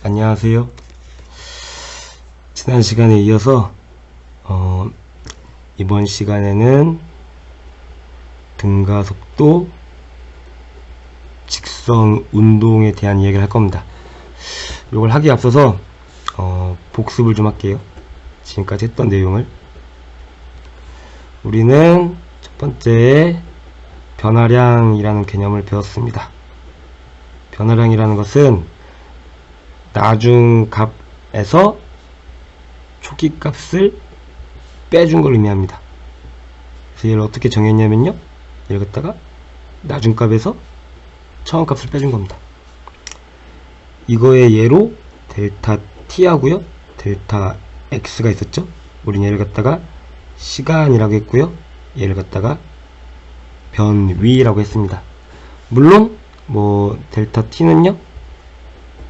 안녕하세요. 지난 시간에 이어서 이번 시간에는 등가속도 직선 운동에 대한 이야기를 할 겁니다. 이걸 하기에 앞서서 복습을 좀 할게요. 지금까지 했던 내용을. 우리는 첫 번째 변화량이라는 개념을 배웠습니다. 변화량이라는 것은 나중값에서 초기값을 빼준 걸 의미합니다. 그래서 얘를 어떻게 정했냐면요, 얘를 갖다가 나중값에서 처음값을 빼준 겁니다. 이거의 예로 델타 t 하고요, 델타 x가 있었죠. 우린 얘를 갖다가 시간이라고 했고요, 얘를 갖다가 변위라고 했습니다. 물론 델타 t는요,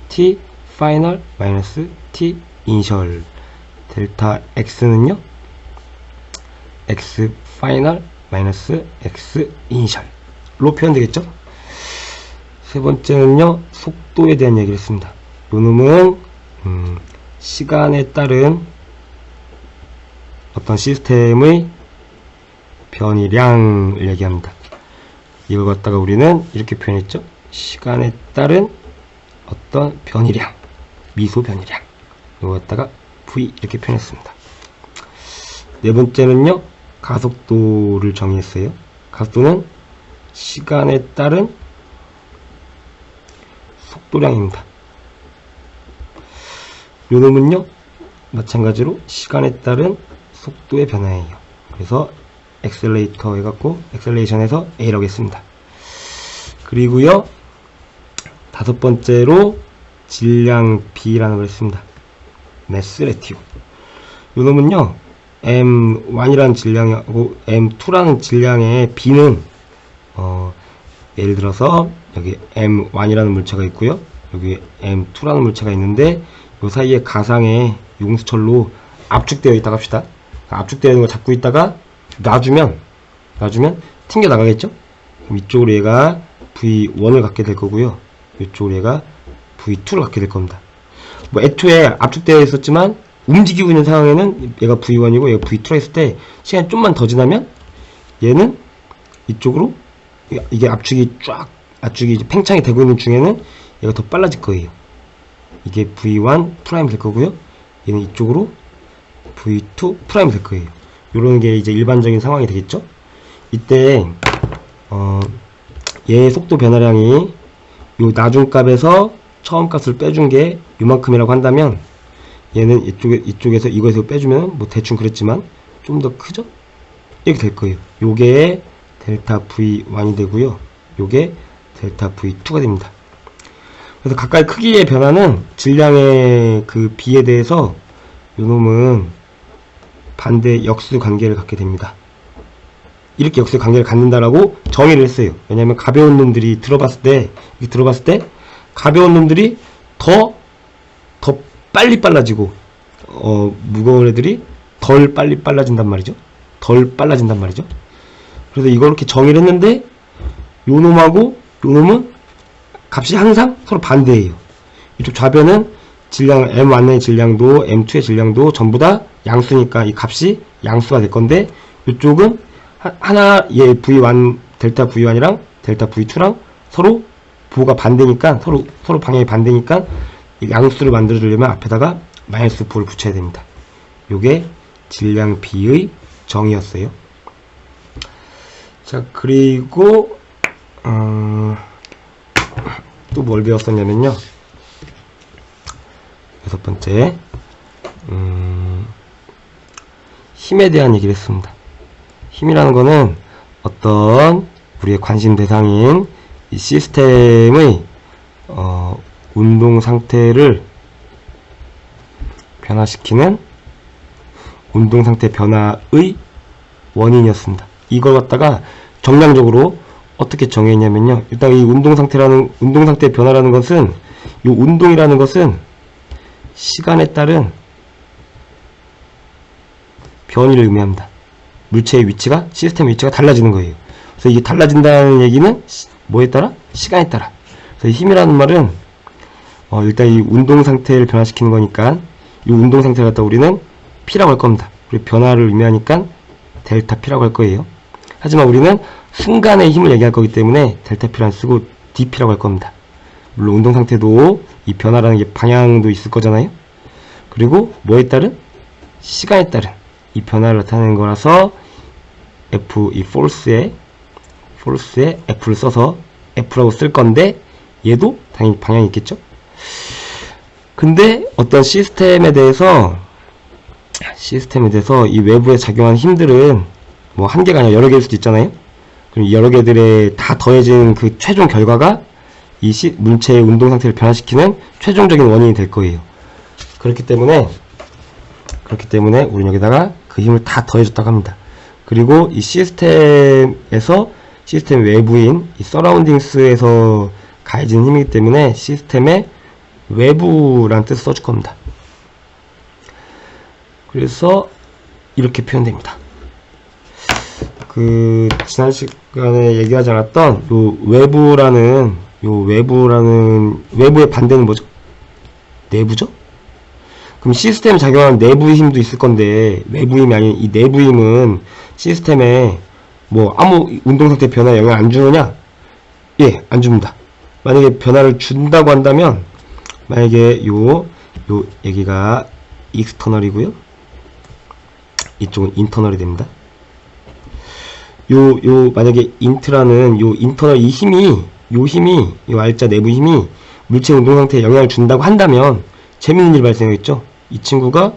t 파이널 마이너스 t 이니셜, 델타 x는요, x 파이널 마이너스 x 이니셜로 표현되겠죠. 세 번째는요, 속도에 대한 얘기를 했습니다. 요 놈은 시간에 따른 어떤 시스템의 변이량을 얘기합니다. 이걸 갖다가 우리는 이렇게 표현했죠. 시간에 따른 어떤 변이량, 미소 변이량, 이거 갖다가 v 이렇게 표현했습니다. 네 번째는요, 가속도를 정의했어요. 가속도는 시간에 따른 속도량입니다. 요 놈은요, 마찬가지로 시간에 따른 속도의 변화예요. 그래서 엑셀레이터 해갖고 엑셀레이션에서 A라고 했습니다. 그리고요, 다섯 번째로 질량 B라는 걸 했습니다. 매스 레티오. 요 놈은요, M1이라는 질량하고 M2라는 질량의 B는 예를 들어서 여기 M1이라는 물체가 있고요, 여기 M2라는 물체가 있는데 요 사이에 가상의 용수철로 압축되어 있다고 합시다. 압축되어 있는 걸 잡고 있다가 놔주면 튕겨 나가겠죠. 그럼 이쪽으로 얘가 V1을 갖게 될 거고요, 이쪽으로 얘가 V2를 갖게 될 겁니다. 애초에 압축되어 있었지만 움직이고 있는 상황에는 얘가 V1이고 얘가 V2라 했을 때 시간이 좀만 더 지나면 얘는 이쪽으로, 이게 압축이 이제 팽창이 되고 있는 중에는 얘가 더 빨라질 거예요. 이게 V1 프라임 될 거고요, 얘는 이쪽으로 V2 프라임 될 거예요. 요런 게 이제 일반적인 상황이 되겠죠. 이때 얘의 속도 변화량이 요 나중값에서 처음값을 빼준 게 요만큼이라고 한다면, 얘는 이쪽에서 이거에서 빼주면 대충 그랬지만 좀 더 크죠? 이렇게 될 거예요. 요게 델타 V1이 되고요, 요게 델타 V2가 됩니다. 그래서 각각의 크기의 변화는 질량의 그 B에 대해서 요놈은 반대 역수 관계를 갖게 됩니다. 이렇게 역수 관계를 갖는다라고 정의를 했어요. 왜냐하면 가벼운 놈들이 들어봤을 때 가벼운 놈들이 더 빨리 빨라지고 무거운 애들이 덜 빨리 빨라진단 말이죠. 그래서 이걸 이렇게 정의를 했는데, 요 놈하고 요 놈은 값이 항상 서로 반대예요. 이쪽 좌변은 질량 M1의 질량도 M2의 질량도 전부 다 양수니까 이 값이 양수가 될 건데, 이쪽은 하나 얘 V1 델타 V1이랑 델타 V2랑 서로 부호가 반대니까, 서로 방향이 반대니까 이 양수를 만들어 주려면 앞에다가 마이너스 부호를 붙여야 됩니다. 요게 질량 B의 정의였어요. 자, 그리고 또 뭘 배웠었냐면요, 여섯 번째 힘에 대한 얘기를 했습니다. 힘이라는 거는 어떤 우리의 관심 대상인 이 시스템의 운동 상태를 변화시키는 운동 상태 변화의 원인이었습니다. 이걸 갖다가 정량적으로 어떻게 정했냐면요, 일단 이 운동 상태 변화라는 것은, 이 운동이라는 것은 시간에 따른 변이를 의미합니다. 물체의 위치가, 시스템의 위치가 달라지는 거예요. 그래서 이게 달라진다는 얘기는 뭐에 따라? 시간에 따라. 그래서 힘이라는 말은 일단 이 운동 상태를 변화시키는 거니까 이 운동 상태를 갖다 우리는 P라고 할 겁니다. 그리고 변화를 의미하니까 델타 P라고 할 거예요. 하지만 우리는 순간의 힘을 얘기할 거기 때문에 델타 P를 안 쓰고 dP라고 할 겁니다. 물론 운동 상태도 이 변화라는 게 방향도 있을 거잖아요. 그리고 뭐에 따른? 시간에 따른 이 변화를 나타내는 거라서 F, 이 force에 F를 써서 F라고 쓸 건데 얘도 당연히 방향이 있겠죠. 근데 어떤 시스템에 대해서 이 외부에 작용하는 힘들은 뭐 한 개가 아니라 여러 개일 수도 있잖아요. 그럼 여러 개들에 다 더해진 그 최종 결과가 이 물체의 운동 상태를 변화시키는 최종적인 원인이 될 거예요. 그렇기 때문에 우리는 여기다가 그 힘을 다 더해줬다고 합니다. 그리고 이 시스템 외부인 이 서라운딩스에서 가해지는 힘이기 때문에 시스템의 외부라는 뜻을 써줄 겁니다. 그래서 이렇게 표현됩니다. 지난 시간에 얘기하지 않았던 외부의 반대는 뭐죠? 내부죠? 그럼 시스템에 작용하는 내부 힘도 있을 건데, 외부 힘이 아닌 이 내부 힘은 시스템에 뭐 아무 운동 상태 변화에 영향 안 주느냐? 예, 안 줍니다. 만약에 변화를 준다고 한다면, 만약에 여기가 익스터널이고요. 이쪽은 인터널이 됩니다. 만약에 인트라는 인터널 이 R자 내부 힘이 물체 운동 상태에 영향을 준다고 한다면, 재밌는 일이 발생하겠죠? 이 친구가,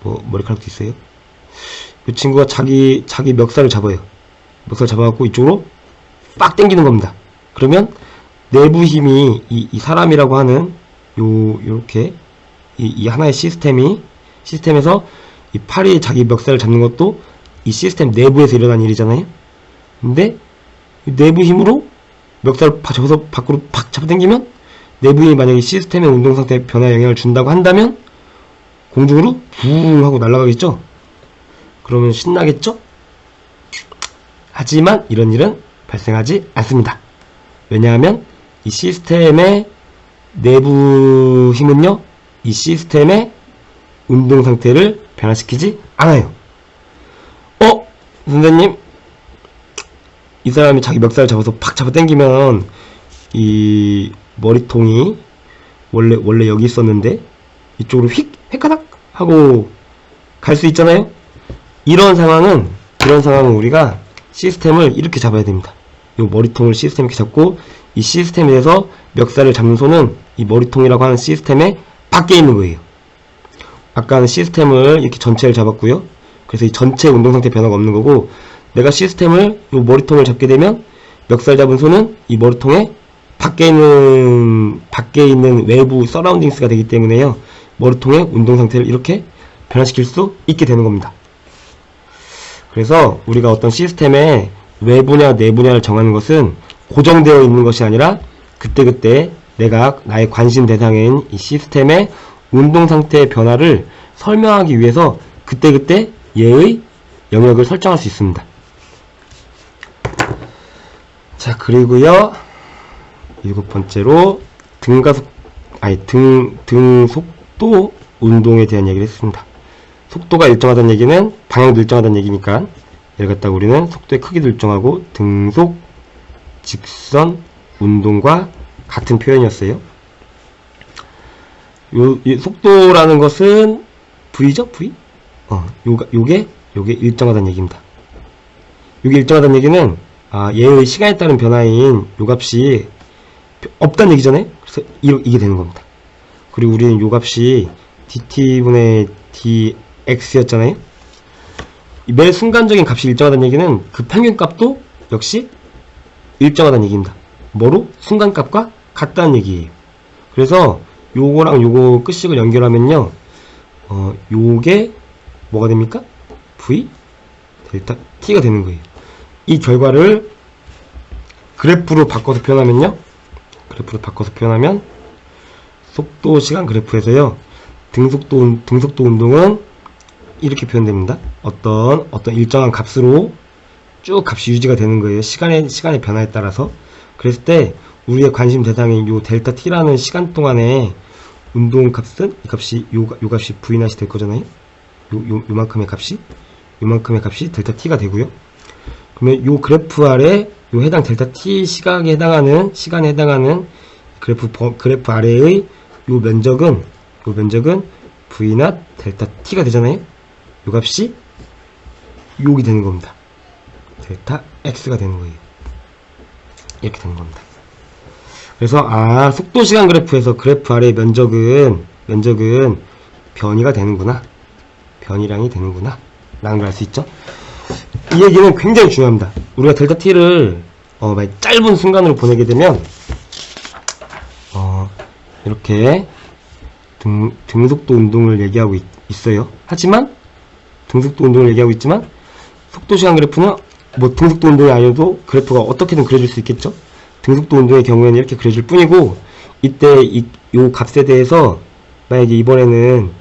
머리카락도 있어요. 이 친구가 자기 멱살을 잡아요. 멱살 잡아갖고 이쪽으로 빡 당기는 겁니다. 그러면 내부 힘이 이 사람이라고 하는 요렇게 이 하나의 시스템에서 이 팔이 자기 멱살을 잡는 것도 이 시스템 내부에서 일어난 일이잖아요. 근데 내부 힘으로 멱살을 잡아서 밖으로 팍 잡아당기면 내부 힘이 만약에 시스템의 운동 상태에 변화에 영향을 준다고 한다면 공중으로 붕 하고 날아가겠죠. 그러면 신나겠죠. 하지만 이런 일은 발생하지 않습니다. 왜냐하면 이 시스템의 내부 힘은요, 이 시스템의 운동 상태를 변화시키지 않아요. 선생님, 이 사람이 자기 멱살을 잡아서 팍 잡아 당기면 이 머리통이 원래 여기 있었는데 이쪽으로 획가닥 하고 갈 수 있잖아요. 이런 상황은 우리가 시스템을 이렇게 잡아야 됩니다. 이 머리통을 시스템 이렇게 잡고 이 시스템에 대해서 멱살을 잡는 손은 이 머리통이라고 하는 시스템의 밖에 있는 거예요. 아까는 시스템을 이렇게 전체를 잡았고요. 그래서 이 전체 운동상태 변화가 없는 거고, 내가 시스템을 이 머리통을 잡게 되면 멱살 잡은 손은 이 머리통의 밖에 있는 외부 서라운딩스가 되기 때문에요, 머리통의 운동상태를 이렇게 변화시킬 수 있게 되는 겁니다. 그래서 우리가 어떤 시스템의 외부냐 내부냐를 정하는 것은 고정되어 있는 것이 아니라 그때그때 나의 관심 대상인 이 시스템의 운동상태의 변화를 설명하기 위해서 그때그때 얘의 영역을 설정할 수 있습니다. 자, 그리고요, 7번째로 등 속도 운동에 대한 얘기를 했습니다. 속도가 일정하다는 얘기는 방향도 일정하다는 얘기니까 얘를 갖다가 우리는 속도의 크기도 일정하고 등속 직선 운동과 같은 표현이었어요. 이 속도라는 것은 V죠? V? 요게 일정하다는 얘기입니다. 요게 일정하다는 얘기는 얘의 시간에 따른 변화인 요 값이 없다는 얘기잖아요. 그래서 이게 되는 겁니다. 그리고 우리는 요 값이 dt분의 dx였잖아요. 매 순간적인 값이 일정하다는 얘기는 그 평균값도 역시 일정하다는 얘기입니다. 뭐로? 순간값과 같다는 얘기예요. 그래서 요거랑 요거 끝식을 연결하면요, 요게 뭐가 됩니까? V 델타 t가 되는 거예요. 이 결과를 그래프로 바꿔서 표현하면요, 속도 시간 그래프에서요, 등속도 운동은 이렇게 표현됩니다. 어떤 일정한 값으로 쭉 값이 유지가 되는 거예요. 시간의 변화에 따라서. 그랬을 때 우리의 관심 대상인 요 델타 t라는 시간 동안에 운동 값은 이 값이 요 값이 v0이 될 거잖아요. 요만큼의 값이 델타 t가 되고요. 그러면 요 그래프 아래 요 해당 델타 t 시간에 해당하는 그래프 아래의 요 면적은 v0 델타 t가 되잖아요. 요 값이 요기 되는 겁니다. 델타 x가 되는 거예요. 이렇게 되는 겁니다. 그래서 속도 시간 그래프에서 그래프 아래의 면적은 변이가 되는구나. 변이량이 되는구나. 라는 걸 알 수 있죠. 이 얘기는 굉장히 중요합니다. 우리가 델타 t를 짧은 순간으로 보내게 되면 이렇게 등속도 운동을 얘기하고 있어요. 하지만 등속도 운동을 얘기하고 있지만 속도 시간 그래프는 뭐 등속도 운동이 아니어도 그래프가 어떻게든 그려줄 수 있겠죠. 등속도 운동의 경우에는 이렇게 그려질 뿐이고, 이때 요 값에 대해서 만약에 이번에는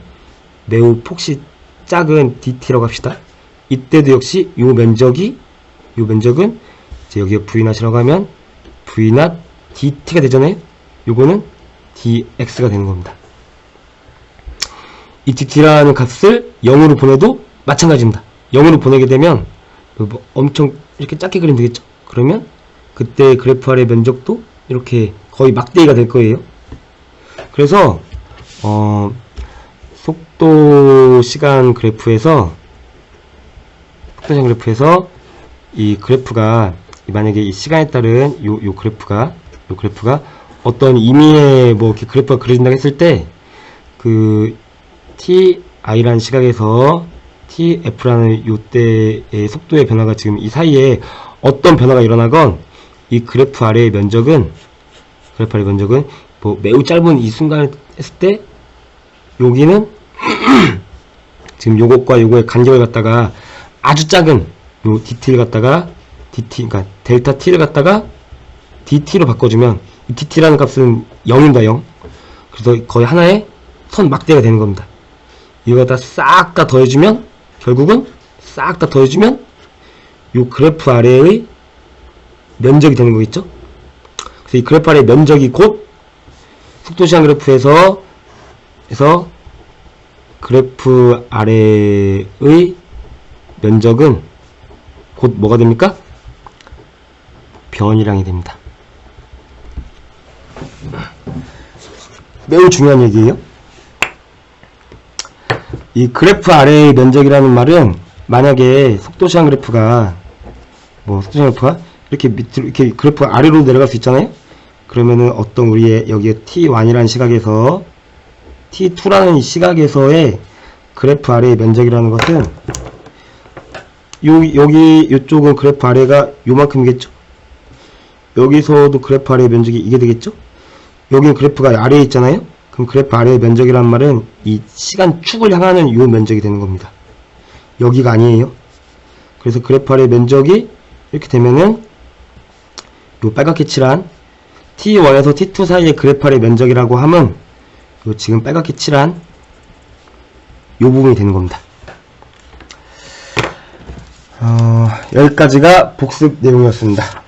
매우 폭이 작은 dt라고 합시다. 이때도 역시 요 면적은 이제 여기에 v0이라고 하면 v0 dt가 되잖아요. 요거는 dx가 되는 겁니다. 이 dt라는 값을 0으로 보내도 마찬가지입니다. 0으로 보내게 되면 뭐 엄청 이렇게 작게 그리면 되겠죠. 그러면 그때 그래프 아래 면적도 이렇게 거의 막대기가 될 거예요. 그래서 속도 시간 그래프에서 이 그래프가 만약에 이 시간에 따른 요 그래프가 어떤 의미의 뭐 이렇게 그래프가 그려진다고 했을 때 그 ti라는 시각에서 tf라는 요때의 속도의 변화가 지금 이 사이에 어떤 변화가 일어나건 이 그래프 아래의 면적은 뭐 매우 짧은 이 순간을 했을 때 여기는 지금 요것과 요거의 간격을 갖다가 아주 작은 요 dt를 갖다가 그러니까 델타 t를 갖다가 dt로 바꿔주면 이 dt라는 값은 0입니다. 0. 그래서 거의 하나의 선 막대가 되는 겁니다. 이거 갖다 싹 다 더해주면 결국은 요 그래프 아래의 면적이 되는 거겠죠. 그래서 이 그래프 아래의 면적이 곧 속도시간 그래프에서 그래프 아래의 면적은 곧 뭐가 됩니까? 변이량이 됩니다. 매우 중요한 얘기예요. 이 그래프 아래의 면적이라는 말은 만약에 속도시간 그래프가 이렇게 밑으로 이렇게 그래프 아래로 내려갈 수 있잖아요. 그러면은 어떤 우리의 여기에 t1이라는 시각에서 t2라는 이 시각에서의 그래프 아래의 면적이라는 것은 요쪽은 그래프 아래가 요만큼이겠죠. 여기서도 그래프 아래의 면적이 이게 되겠죠. 여기는 그래프가 아래에 있잖아요. 그럼 그래프 아래의 면적이란 말은 이 시간 축을 향하는 요 면적이 되는 겁니다. 여기가 아니에요. 그래서 그래프 아래의 면적이 이렇게 되면은 요 빨갛게 칠한 t1에서 t2 사이의 그래프 아래의 면적이라고 하면 요 지금 빨갛게 칠한 요 부분이 되는 겁니다. 여기까지가 복습 내용이었습니다.